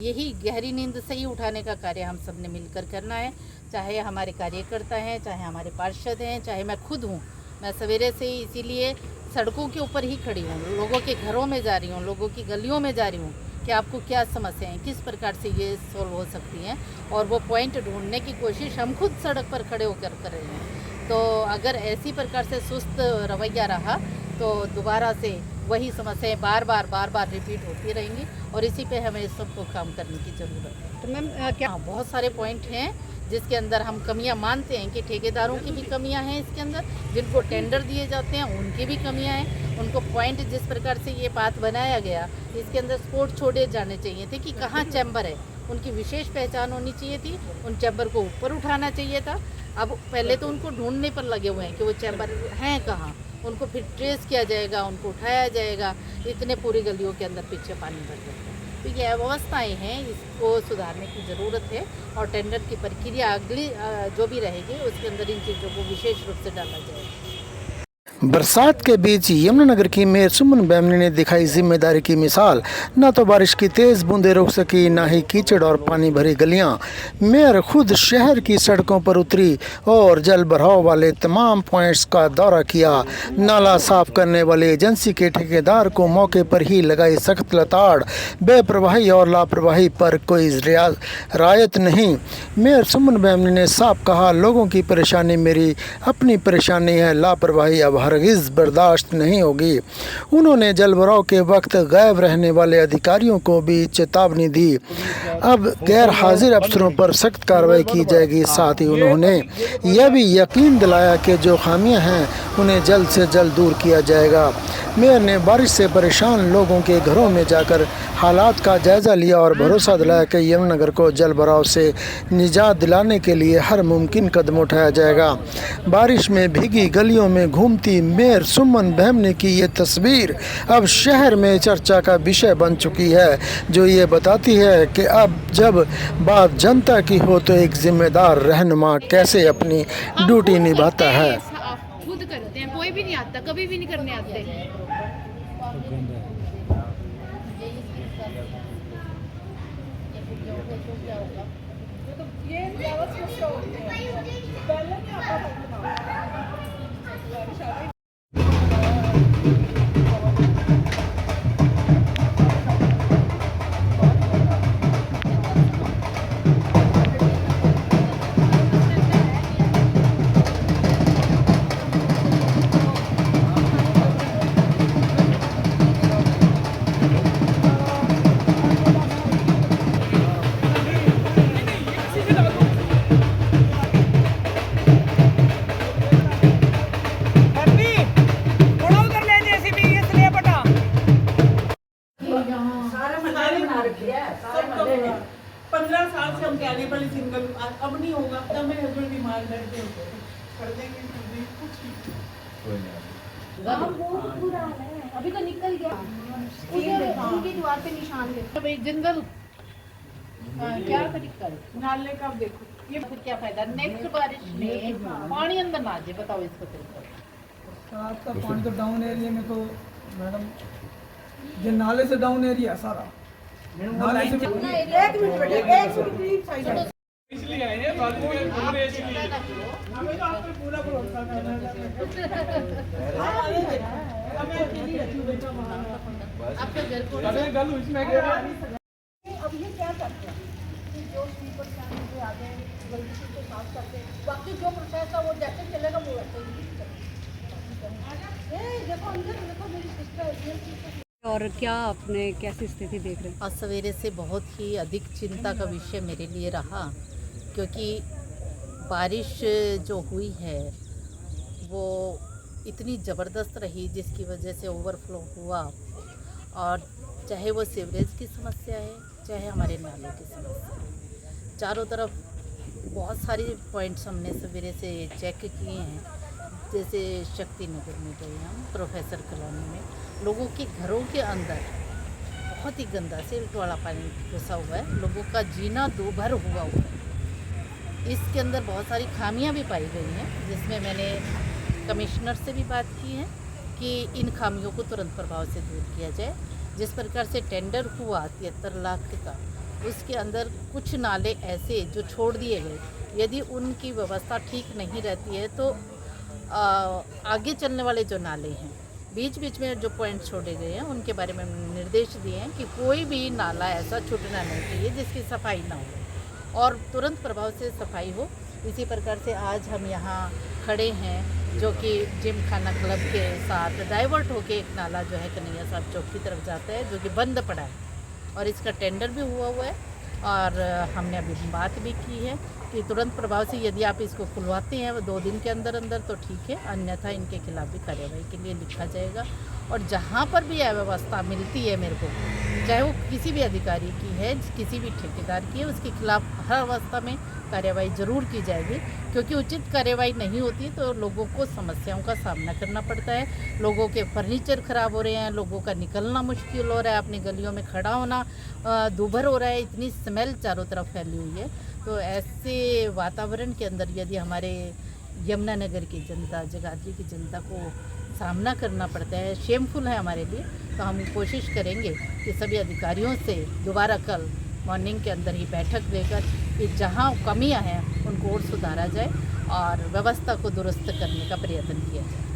यही गहरी नींद से ही उठाने का कार्य हम सब ने मिलकर करना है, चाहे हमारे कार्यकर्ता हैं, चाहे हमारे पार्षद हैं, चाहे मैं खुद हूँ। मैं सवेरे से ही इसीलिए सड़कों के ऊपर ही खड़ी हूँ, लोगों के घरों में जा रही हूँ, लोगों की गलियों में जा रही हूँ कि आपको क्या समस्याएं, किस प्रकार से ये सॉल्व हो सकती हैं, और वो पॉइंट ढूंढने की कोशिश हम खुद सड़क पर खड़े होकर कर रहे हैं। तो अगर ऐसी प्रकार से सुस्त रवैया रहा तो दोबारा से वही समस्याएं बार बार रिपीट होती रहेंगी, और इसी पे हमें सबको काम करने की ज़रूरत है। तो मैम क्या बहुत सारे पॉइंट हैं जिसके अंदर हम कमियां मानते हैं कि ठेकेदारों की भी कमियां हैं, इसके अंदर जिनको टेंडर दिए जाते हैं उनकी भी कमियां हैं। उनको पॉइंट जिस प्रकार से ये बात बनाया गया, इसके अंदर स्पोर्ट छोड़े जाने चाहिए थे कि कहाँ चैम्बर है, उनकी विशेष पहचान होनी चाहिए थी, उन चैम्बर को ऊपर उठाना चाहिए था। अब पहले तो उनको ढूंढने पर लगे हुए हैं कि वो चैम्बर हैं कहाँ, उनको फिर ट्रेस किया जाएगा, उनको उठाया जाएगा। इतने पूरी गलियों के अंदर पीछे पानी भर जाता है। तो ये अव्यवस्थाएँ हैं, इसको सुधारने की ज़रूरत है, और टेंडर की प्रक्रिया अगली जो भी रहेगी उसके अंदर इन चीज़ों को विशेष रूप से डाला जाएगा। बरसात के बीच यमुनानगर की मेयर सुमन बैमनी ने दिखाई जिम्मेदारी की मिसाल। न तो बारिश की तेज बूंदें रोक सकी, न ही कीचड़ और पानी भरी गलियां। मेयर खुद शहर की सड़कों पर उतरी और जल भराव वाले तमाम पॉइंट्स का दौरा किया। नाला साफ करने वाले एजेंसी के ठेकेदार को मौके पर ही लगाई सख्त लताड़। बेप्रवाही और लापरवाही पर कोई रियायत नहीं। मेयर सुमन बैमनी ने साफ कहा, लोगों की परेशानी मेरी अपनी परेशानी है, लापरवाही अब हरगिज़ बर्दाश्त नहीं होगी। उन्होंने जलभराव के वक्त गायब रहने वाले अधिकारियों को भी चेतावनी दी। अब गैर हाजिर अफसरों पर सख्त कार्रवाई की जाएगी। साथ ही उन्होंने यह भी यकीन दिलाया कि जो खामियां हैं उन्हें जल्द से जल्द दूर किया जाएगा। मेयर ने बारिश से परेशान लोगों के घरों में जाकर हालात का जायजा लिया और भरोसा दिलाया कि यमुनानगर को जल भराव से निजात दिलाने के लिए हर मुमकिन कदम उठाया जाएगा। बारिश में भीगी गलियों में घूमती मेयर सुमन बैमनी की ये तस्वीर अब शहर में चर्चा का विषय बन चुकी है, जो ये बताती है कि अब जब बात जनता की हो तो एक जिम्मेदार रहनुमा कैसे अपनी ड्यूटी निभाता है। खुद करते हैं, कोई भी नहीं आता, कभी भी नहीं करने आते। पंद्रह साल से हम कहने वाले सिंगल अब नहीं होगा, तब मेरे हस्बैंड बीमार बैठते कर देंगे कुछ अभी तो निकल गया, उनकी दीवार पे निशान थे भाई जंगल। क्या तरीका है नाले का, देखो ये फिर क्या फायदा, नेक्स्ट बारिश में पानी अंदर ना आ जाए, बताओ इसको तरीका। आपका पानी तो डाउन एरिया में तो मैडम ये नाले से डाउन एरिया सारा नाले से। एक मिनट बेटे, एक मिनट साइड इसलिए आए हैं बात में पूरे इसलिए हमें तो आप पे पूरा भरोसा करना है। मैं अकेली रहती हूँ बेटा वहाँ, आपका घर को गल इसमें क्या अब ये क्या करते हैं कि जो स्लीपर स्टैंड पे आ गए जल्दी से उसको साफ करते हैं, बाकी जो प्रोसेस है वो जैसे चलेगा वो वैसे ही देखो अंदर देखो मेरी सिस्टर। और क्या आपने कैसी स्थिति देख रहे हैं? आज सवेरे से बहुत ही अधिक चिंता का विषय मेरे लिए रहा, क्योंकि बारिश जो हुई है वो इतनी ज़बरदस्त रही जिसकी वजह से ओवरफ्लो हुआ, और चाहे वो सीवरेज की समस्या है, चाहे हमारे नालों की समस्या है, चारों तरफ बहुत सारी पॉइंट्स हमने सवेरे से चेक किए हैं। जैसे शक्ति नगर में गए हम, प्रोफेसर कॉलोनी में लोगों के घरों के अंदर बहुत ही गंदा सिल्ट वाला पानी घुसा हुआ है, लोगों का जीना दोभर हुआ है। इसके अंदर बहुत सारी खामियां भी पाई गई हैं, जिसमें मैंने कमिश्नर से भी बात की है कि इन खामियों को तुरंत प्रभाव से दूर किया जाए। जिस प्रकार से टेंडर हुआ 73 लाख का, उसके अंदर कुछ नाले ऐसे जो छोड़ दिए गए, यदि उनकी व्यवस्था ठीक नहीं रहती है तो आगे चलने वाले जो नाले हैं, बीच बीच में जो पॉइंट छोड़े गए हैं, उनके बारे में निर्देश दिए हैं कि कोई भी नाला ऐसा छूटना नहीं चाहिए जिसकी सफाई ना हो और तुरंत प्रभाव से सफाई हो। इसी प्रकार से आज हम यहाँ खड़े हैं जो कि जिम खाना क्लब के साथ डाइवर्ट होके एक नाला जो है कन्हैया साहब चौक की तरफ जाता है, जो कि बंद पड़ा है और इसका टेंडर भी हुआ है और हमने अभी बात भी की है कि तुरंत प्रभाव से यदि आप इसको खुलवाते हैं 2 दिन के अंदर अंदर तो ठीक है, अन्यथा इनके खिलाफ भी कार्रवाई के लिए लिखा जाएगा। और जहाँ पर भी अव्यवस्था मिलती है मेरे को, चाहे वो किसी भी अधिकारी की है, किसी भी ठेकेदार की है, उसके खिलाफ हर अवस्था में कार्रवाई ज़रूर की जाएगी, क्योंकि उचित कार्रवाई नहीं होती तो लोगों को समस्याओं का सामना करना पड़ता है। लोगों के फर्नीचर ख़राब हो रहे हैं, लोगों का निकलना मुश्किल हो रहा है, अपनी गलियों में खड़ा होना दूभर हो रहा है, इतनी स्मेल चारों तरफ फैली हुई है। तो ऐसे वातावरण के अंदर यदि हमारे यमुनानगर की जनता, जगाधरी की जनता को सामना करना पड़ता है, शेमफुल है हमारे लिए, तो हम कोशिश करेंगे कि सभी अधिकारियों से दोबारा कल मॉर्निंग के अंदर ही बैठक लेकर कि जहाँ कमियां हैं उनको और सुधारा जाए और व्यवस्था को दुरुस्त करने का प्रयत्न किया जाए।